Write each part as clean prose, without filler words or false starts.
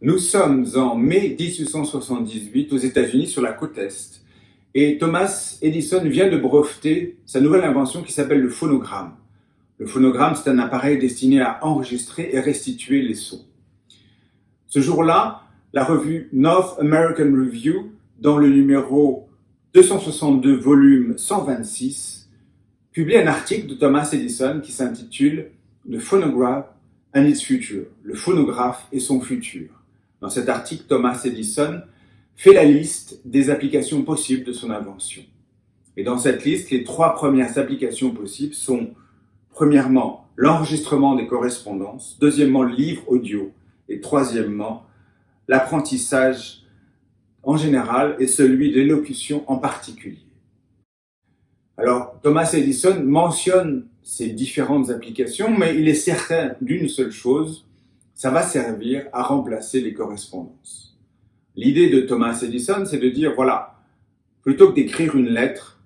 Nous sommes en mai 1878 aux États-Unis sur la côte Est et Thomas Edison vient de breveter sa nouvelle invention qui s'appelle le phonogramme. Le phonogramme, c'est un appareil destiné à enregistrer et restituer les sons. Ce jour-là, la revue North American Review, dans le numéro 262, volume 126, publie un article de Thomas Edison qui s'intitule « The Phonograph and its Future », le phonographe et son futur. Dans cet article, Thomas Edison fait la liste des applications possibles de son invention. Et dans cette liste, les 3 premières applications possibles sont, premièrement, l'enregistrement des correspondances, deuxièmement, le livre audio, et troisièmement, l'apprentissage en général et celui de l'élocution en particulier. Alors, Thomas Edison mentionne ces différentes applications, mais il est certain d'une seule chose, ça va servir à remplacer les correspondances. L'idée de Thomas Edison, c'est de dire, voilà, plutôt que d'écrire une lettre,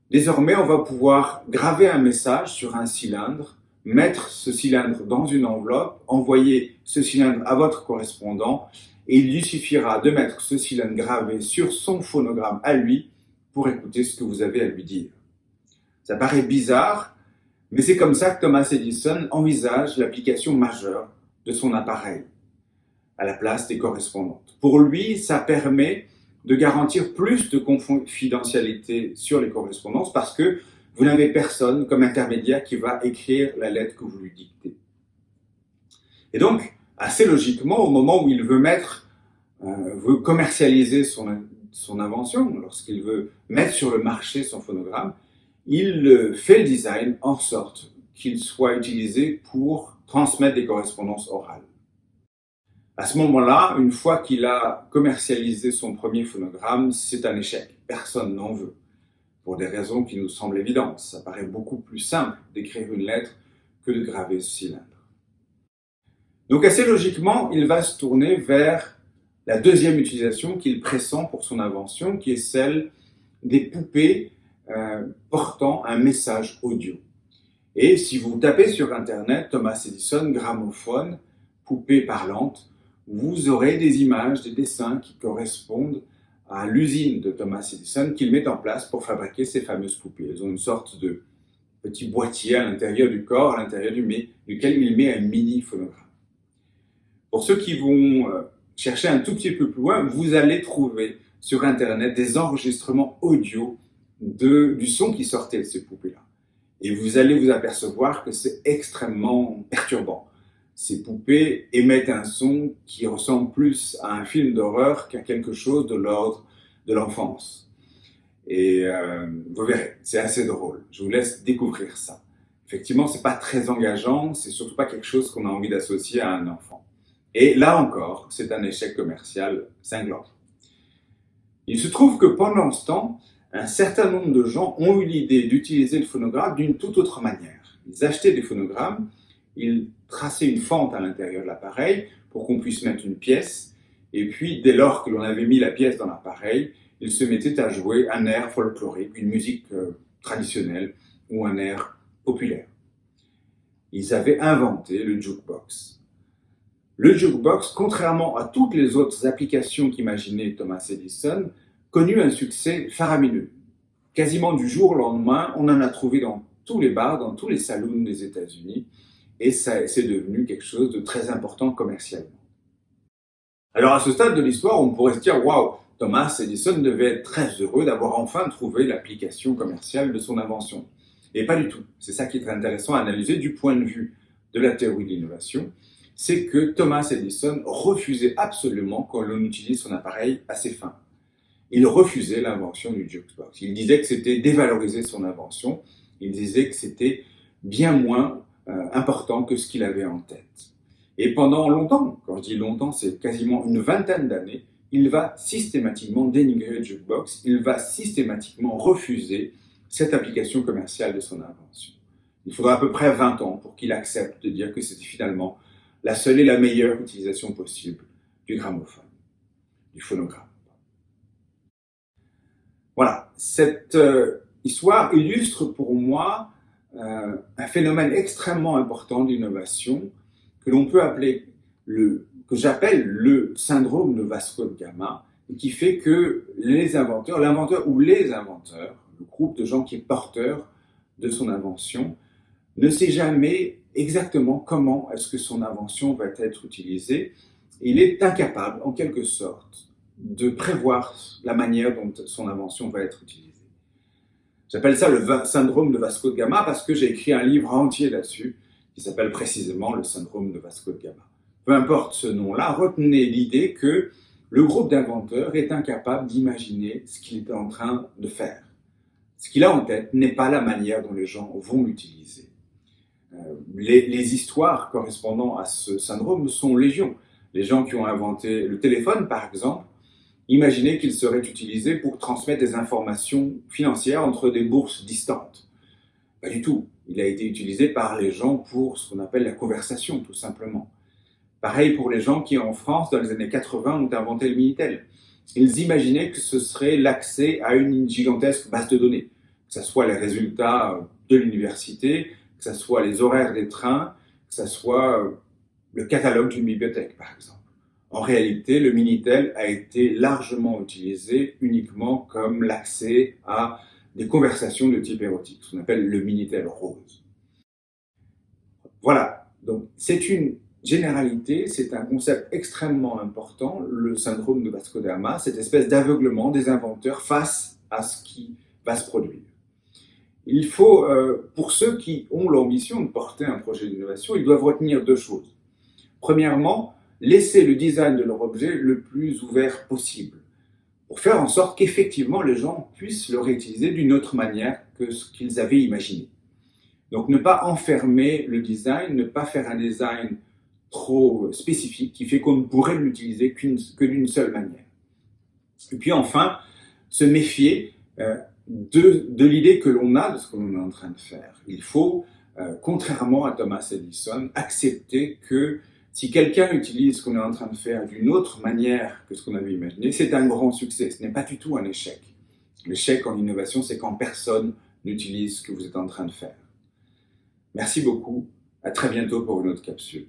désormais on va pouvoir graver un message sur un cylindre, mettre ce cylindre dans une enveloppe, envoyer ce cylindre à votre correspondant, et il lui suffira de mettre ce cylindre gravé sur son phonogramme à lui pour écouter ce que vous avez à lui dire. Ça paraît bizarre, mais c'est comme ça que Thomas Edison envisage l'application majeure de son appareil, à la place des correspondantes. Pour lui, ça permet de garantir plus de confidentialité sur les correspondances parce que vous n'avez personne comme intermédiaire qui va écrire la lettre que vous lui dictez. Et donc, assez logiquement, au moment où il veut commercialiser son invention, lorsqu'il veut mettre sur le marché son phonogramme, il fait le design en sorte qu'il soit utilisé pour transmettre des correspondances orales. À ce moment-là, une fois qu'il a commercialisé son premier phonogramme, c'est un échec. Personne n'en veut, pour des raisons qui nous semblent évidentes. Ça paraît beaucoup plus simple d'écrire une lettre que de graver ce cylindre. Donc assez logiquement, il va se tourner vers la deuxième utilisation qu'il pressent pour son invention, qui est celle des poupées portant un message audio. Et si vous tapez sur Internet Thomas Edison, gramophone, poupée parlante, vous aurez des images, des dessins qui correspondent à l'usine de Thomas Edison qu'il met en place pour fabriquer ces fameuses poupées. Elles ont une sorte de petit boîtier à l'intérieur du corps, à l'intérieur duquel il met un mini phonogramme. Pour ceux qui vont chercher un tout petit peu plus loin, vous allez trouver sur Internet des enregistrements audio du son qui sortait de ces poupées-là. Et vous allez vous apercevoir que c'est extrêmement perturbant. Ces poupées émettent un son qui ressemble plus à un film d'horreur qu'à quelque chose de l'ordre de l'enfance. Et vous verrez, c'est assez drôle. Je vous laisse découvrir ça. Effectivement, c'est pas très engageant, c'est surtout pas quelque chose qu'on a envie d'associer à un enfant. Et là encore, c'est un échec commercial cinglant. Il se trouve que pendant ce temps, un certain nombre de gens ont eu l'idée d'utiliser le phonographe d'une toute autre manière. Ils achetaient des phonogrammes, ils traçaient une fente à l'intérieur de l'appareil pour qu'on puisse mettre une pièce, et puis dès lors que l'on avait mis la pièce dans l'appareil, ils se mettaient à jouer un air folklorique, une musique traditionnelle ou un air populaire. Ils avaient inventé le jukebox. Le jukebox, contrairement à toutes les autres applications qu'imaginait Thomas Edison, connut un succès faramineux. Quasiment du jour au lendemain, on en a trouvé dans tous les bars, dans tous les saloons des États-Unis, et c'est devenu quelque chose de très important commercialement. Alors à ce stade de l'histoire, on pourrait se dire « Waouh, Thomas Edison devait être très heureux d'avoir enfin trouvé l'application commerciale de son invention. » Et pas du tout. C'est ça qui est intéressant à analyser du point de vue de la théorie de l'innovation, c'est que Thomas Edison refusait absolument qu'on utilise son appareil à ses fins. Il refusait l'invention du jukebox. Il disait que c'était dévaloriser son invention. Il disait que c'était bien moins important que ce qu'il avait en tête. Et pendant longtemps, quand je dis longtemps, c'est quasiment une vingtaine d'années, il va systématiquement dénigrer le jukebox, il va systématiquement refuser cette application commerciale de son invention. Il faudra à peu près 20 ans pour qu'il accepte de dire que c'était finalement la seule et la meilleure utilisation possible du gramophone, du phonogramme. Voilà, cette histoire illustre pour moi un phénomène extrêmement important d'innovation que l'on peut appeler le que j'appelle le syndrome de Vasco de Gama, et qui fait que les inventeurs, l'inventeur ou les inventeurs, le groupe de gens qui est porteur de son invention, ne sait jamais exactement comment est-ce que son invention va être utilisée. Il est incapable, en quelque sorte, de prévoir la manière dont son invention va être utilisée. J'appelle ça le syndrome de Vasco de Gama parce que j'ai écrit un livre entier là-dessus qui s'appelle précisément le syndrome de Vasco de Gama. Peu importe ce nom-là, retenez l'idée que le groupe d'inventeurs est incapable d'imaginer ce qu'il est en train de faire. Ce qu'il a en tête n'est pas la manière dont les gens vont l'utiliser. Les histoires correspondant à ce syndrome sont légion. Les gens qui ont inventé le téléphone, par exemple, imaginaient qu'il serait utilisé pour transmettre des informations financières entre des bourses distantes. Pas du tout. Il a été utilisé par les gens pour ce qu'on appelle la conversation, tout simplement. Pareil pour les gens qui, en France, dans les années 80, ont inventé le Minitel. Ils imaginaient que ce serait l'accès à une gigantesque base de données, que ce soit les résultats de l'université, que ce soit les horaires des trains, que ce soit le catalogue d'une bibliothèque, par exemple. En réalité, le Minitel a été largement utilisé uniquement comme l'accès à des conversations de type érotique, ce qu'on appelle le Minitel rose. Voilà, donc c'est une généralité, c'est un concept extrêmement important, le syndrome de Vasco de Gama, cette espèce d'aveuglement des inventeurs face à ce qui va se produire. Il faut, pour ceux qui ont l'ambition de porter un projet d'innovation, ils doivent retenir deux choses. Premièrement, laisser le design de leur objet le plus ouvert possible, pour faire en sorte qu'effectivement les gens puissent le réutiliser d'une autre manière que ce qu'ils avaient imaginé. Donc ne pas enfermer le design, ne pas faire un design trop spécifique qui fait qu'on ne pourrait l'utiliser que d'une seule manière. Et puis enfin, se méfier de l'idée que l'on a de ce que l'on est en train de faire. Il faut, contrairement à Thomas Edison, accepter que si quelqu'un utilise ce qu'on est en train de faire d'une autre manière que ce qu'on avait imaginé, c'est un grand succès, ce n'est pas du tout un échec. L'échec en innovation, c'est quand personne n'utilise ce que vous êtes en train de faire. Merci beaucoup, à très bientôt pour une autre capsule.